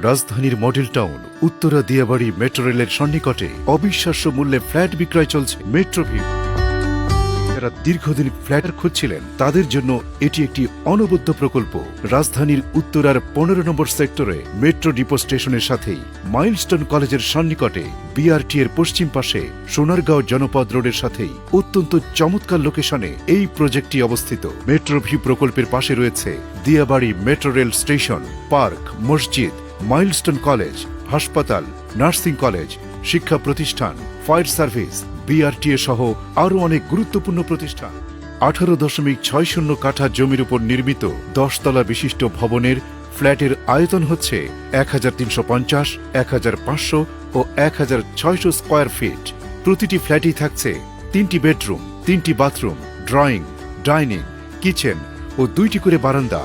রাজধানীর model town Uttara Diabari metro রেলের সন্নিকটে অবিশ্বাস্য মূল্যে ফ্ল্যাট বিক্রয় চলছে। মেট্রোভিউ যারা দীর্ঘদিন ফ্ল্যাট খুঁজছিলেন তাদের জন্য এটি একটি অনবদ্য প্রকল্প। রাজধানীর উত্তরার ১৫ নম্বর সেক্টরে মেট্রো ডিপো স্টেশনের সাথেই মাইলস্টোন কলেজের সন্নিকটে বিআরটি এর পশ্চিম পাশে সোনারগাঁও জনপদ রোডের সাথেই অত্যন্ত চমৎকার লোকেশনে এই প্রজেক্টটি অবস্থিত। মেট্রোভিউ প্রকল্পের পাশে রয়েছে Diabari metro rail station, park, মসজিদ, মাইলস্টোন কলেজ, হাসপাতাল, নার্সিং কলেজ, শিক্ষা প্রতিষ্ঠান, ফায়ার সার্ভিস, বিআরটিএ সহ আরও অনেক গুরুত্বপূর্ণ প্রতিষ্ঠান। 18.60 কাঠা জমির উপর নির্মিত 10 তলা বিশিষ্ট ভবনের ফ্ল্যাটের আয়তন হচ্ছে 1350, 1500 ও 1600 স্কয়ার ফিট। প্রতিটি ফ্ল্যাটেই থাকছে 3টি বেডরুম, 3টি বাথরুম, ড্রয়িং, ডাইনিং, কিচেন ও 2টি করে বারান্দা।